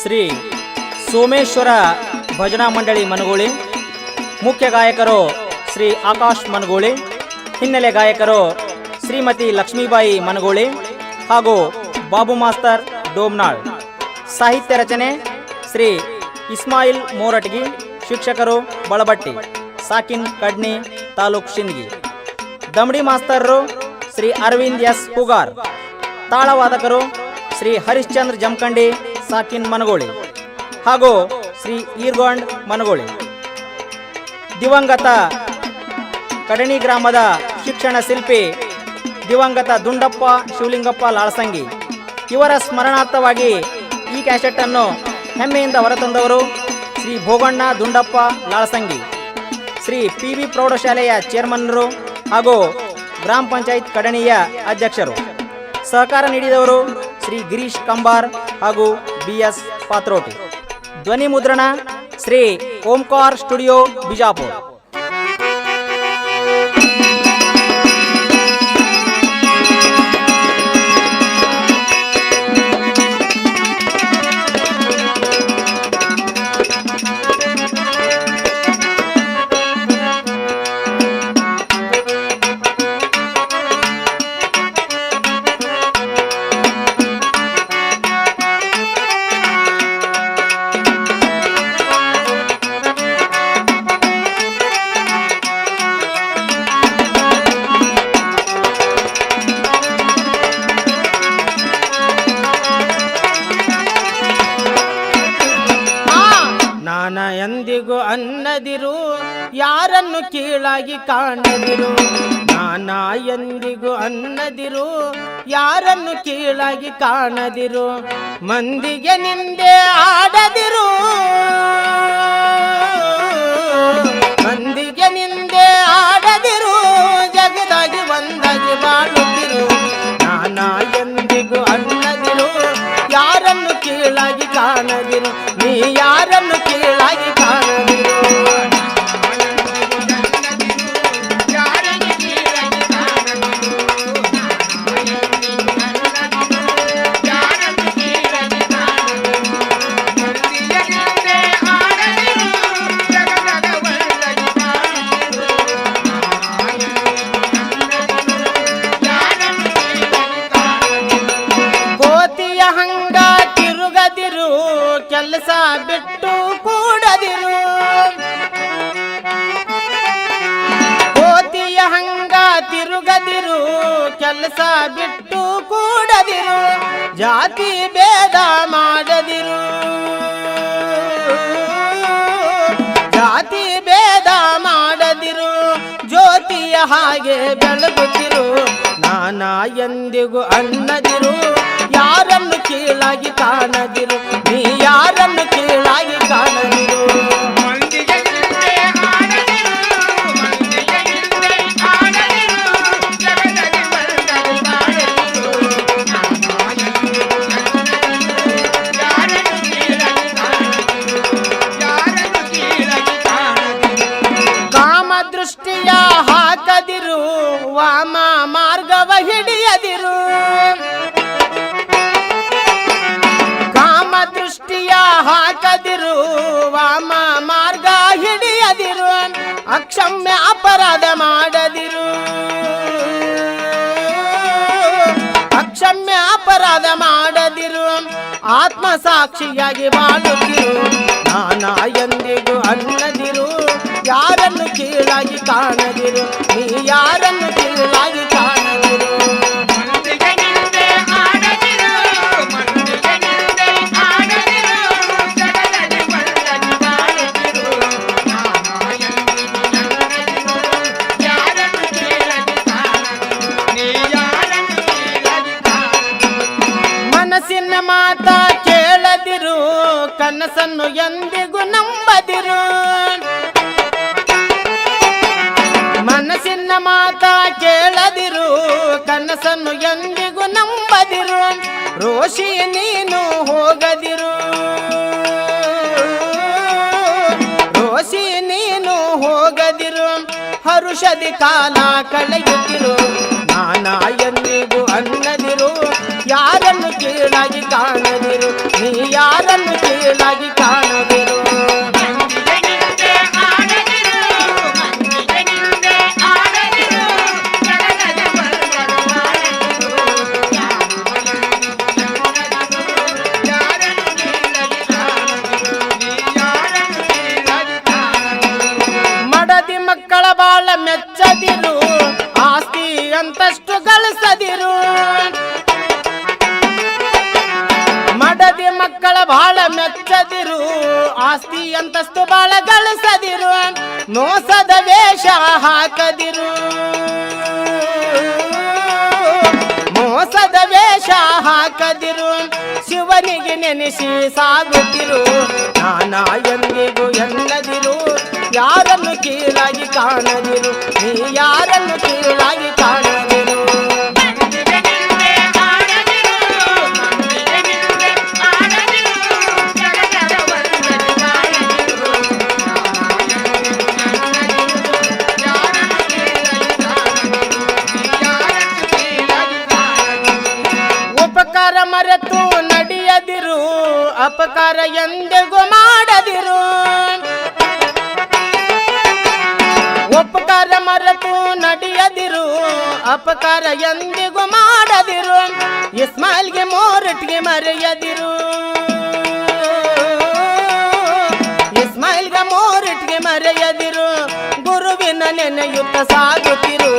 ಶ್ರೀ ಸೋಮೇಶ್ವರ ಭಜನಾ ಮಂಡಳಿ ಮನಗೋಳಿ. ಮುಖ್ಯ ಗಾಯಕರು ಶ್ರೀ ಆಕಾಶ್ ಮನಗೋಳಿ, ಹಿನ್ನೆಲೆ ಗಾಯಕರು ಶ್ರೀಮತಿ ಲಕ್ಷ್ಮೀಬಾಯಿ ಮನಗೋಳಿ ಹಾಗೂ ಬಾಬು ಮಾಸ್ತರ್ ಡೋಮ್ನಾಳ್. ಸಾಹಿತ್ಯ ರಚನೆ ಶ್ರೀ ಇಸ್ಮಾಯಿಲ್ ಮೋರಟಗಿ, ಶಿಕ್ಷಕರು ಬಳಬಟ್ಟಿ, ಸಾಕಿನ್ ಕಡ್ನಿ, ತಾಲೂಕ್ ಶಿಂದಗಿ. ದಮಡಿ ಮಾಸ್ತರರು ಶ್ರೀ ಅರವಿಂದ್ ಎಸ್ ಹುಗಾರ್. ತಾಳವಾದಕರು ಶ್ರೀ ಹರಿಶ್ಚಂದ್ರ ಜಮಖಂಡಿ, ಸಾಕಿನ್ ಮನಗೋಳಿ ಹಾಗೂ ಶ್ರೀ ಈರ್ಗೊಂಡ್ ಮನಗೋಳಿ. ದಿವಂಗತ ಕಡಣಿ ಗ್ರಾಮದ ಶಿಕ್ಷಣ ಶಿಲ್ಪಿ ದಿವಂಗತ ದುಂಡಪ್ಪ ಶಿವಲಿಂಗಪ್ಪ ಲಾಳಸಂಗಿ ಇವರ ಸ್ಮರಣಾರ್ಥವಾಗಿ ಈ ಕ್ಯಾಸೆಟ್ ಅನ್ನು ಹೆಮ್ಮೆಯಿಂದ ಹೊರತಂದವರು ಶ್ರೀ ಭೋಗಣ್ಣ ದುಂಡಪ್ಪ ಲಾಳಸಂಗಿ, ಶ್ರೀ ಪಿ.ವಿ. ಪ್ರೌಢಶಾಲೆಯ ಚೇರ್ಮನ್ನರು ಹಾಗೂ ಗ್ರಾಮ ಪಂಚಾಯತ್ ಕಡಣಿಯ ಅಧ್ಯಕ್ಷರು. ಸಹಕಾರ ನೀಡಿದವರು ಶ್ರೀ ಗಿರೀಶ್ ಕಂಬಾರ್ ಹಾಗೂ ಬಿ.ಎಸ್. ಪಾತ್ರೋಟಿ. ಧ್ವನಿ ಮುದ್ರಣ ಶ್ರೀ ಓಂಕಾರ್ ಸ್ಟುಡಿಯೋ, ಬಿಜಾಪುರ. ಎಂದಿಗೂ ಅನ್ನದಿರು, ಯಾರನ್ನು ಕೀಳಾಗಿ ಕಾಣದಿರು. ನಾನಾ ಎಂದಿಗೂ ಅನ್ನದಿರು, ಯಾರನ್ನು ಕೀಳಾಗಿ ಕಾಣದಿರು. ಮಂದಿಗೆ ನಿಂದೆ ಆಡದಿರು, ಮಂದಿಗೆ ನಿಂದೆ ಆಡದಿರು. ಜಗದಾಗಿ ಒಂದಾಗಿ ಬಾಳುತ್ತಿರು. ನಾನಾ ಎಂದಿಗೂ ಅನ್ನದಿರು, ಯಾರನ್ನು ಕೀಳಾಗಿ ಕಾಣದಿರು. ನೀ ಯಾರನ್ನು ಕೀಳಾಗಿ ಕಾಣದಿರು. ಕೋತಿಯ ಹಂಗ ತಿರುಗದಿರು, ಕೆಲಸ ಬಿಟ್ಟು ಕೂಡದಿರು. ಕೋತಿಯ ಹಂಗ ತಿರುಗದಿರು, ಕೆಲಸ ಬಿಟ್ಟು ಕೂಡದಿರು. ಜಾತಿ ಭೇದ ಮಾಡದಿರು, ಜಾತಿ ಭೇದ ಮಾಡದಿರು. ಜ್ಯೋತಿಯ ಹಾಗೆ ಬೆಳಗುತ್ತಿರು. ನಾನಾ ಎಂದಿಗೂ ಅನ್ನದಿರು, ಯಾರನ್ನು ಕೀಳಾಗಿ ಕಾಣದಿರು. ನೀ ಯಾರನ್ನು ಕೀಳಾಗಿ ಕಾಣದಿರು. ಕಾಮ ದೃಷ್ಟಿಯ ಹಾಕದಿರು, ವಾಮ ಮಾರ್ಗವ ಹಿಡಿಯದಿರು. ಕಾಮ ದೃಷ್ಟಿಯ ಹಾಕದಿರು, ವಾಮ ಮಾರ್ಗ ಹಿಡಿಯದಿರು. ಅಕ್ಷಮ್ಯ ಅಪರಾಧ ಮಾಡದಿರು, ಅಕ್ಷಮ್ಯ ಅಪರಾಧ ಮಾಡದಿರು. ಆತ್ಮ ಸಾಕ್ಷಿಯಾಗಿ ಬಾಳುತ್ತಿರು. ನಾನಾ ಎಂದಿಗೂ ಅನ್ನದಿರು, ಯಾರನ್ನು ಕೀಳಾಗಿ ಕಾಣದಿರು. ನೀ ಯಾರನ್ನು ಕೀಳಾಗಿ ಕಾಣದಿರು. ಮನಸ್ಸಿನ ಮಾತ ಕೇಳದಿರು, ಕನಸನ್ನು ಎಂದಿಗೂ ನಂಬದಿರು. ಮನಸ್ಸಿನ ಮಾತ ಕೇಳದಿರು, ಕನಸನ್ನು ಎಂದಿಗೂ ನಂಬದಿರು. ರೋಷಿ ನೀನು ಹೋಗದಿರು, ರೋಷಿ ನೀನು ಹೋಗದಿರು. ಹರುಷದಿ ಕಾಲ ಕಳೆಯುತ್ತಿರು. ನಾನಾ ಎಂದಿಗೂ ಅನ್ನದಿರು, ಯಾರನ್ನು ಕೀಳಾಗಿ ಕಾಣದಿರು. ನೀ ಯಾರನ್ನು ಕೀಳಾಗಿ ಕಾಣದಿರು ಮಡದಿ ಮಕ್ಕಳ ಬಾಳ ಮೆಚ್ಚದಿರು ಆಸ್ತಿ ಅಂತಷ್ಟು ಗಳಿಸದಿರು ಮಡದಿ ಮಕ್ಕಳ ಬಾಳ ಮೆಚ್ಚದಿರು ಆಸ್ತಿ ಅಂತಸ್ತು ಬಾಳ ಗಳಿಸದಿರು ಮೋಸದ ವೇಷ ಹಾಕದಿರು ಮೋಸದ ವೇಷ ಹಾಕದಿರು ಶಿವನಿಗೆ ನೆನೆಸಿ ಸಾಗುತ್ತಿರು ನಾನಾ ಎಂದಿಗೂ ಎನ್ನದಿರು ಯಾರನ್ನು ಕೀಳಾಗಿ ಕಾಣದಿರು ನೀ ಯಾರನ್ನು ಕೀಳಾಗಿ ಕಾಣದಿರು ಉಪಕಾರ ಮರೆತು ನಡೆಯದಿರು ಅಪಕಾರ ಎಂದಿಗೂ ಮಾಡದಿರು ಉಪಕಾರ ಮರೆತು ನಡೆಯದಿರು ಅಪಕಾರ ಎಂದಿಗೂ ಮಾಡದಿರು ಇಸ್ಮಾಯಿಲ್ಗೆ ಮೋರಟ್ಗೆ ಮರೆಯದಿರು ಇಸ್ಮಾಯಿಲ್ಗೆ ಮೋರಟ್ಗೆ ಮರೆಯದಿರು ಗುರುವಿನ ನೆನೆಯುತ್ತ ಸಾಗುತ್ತಿರು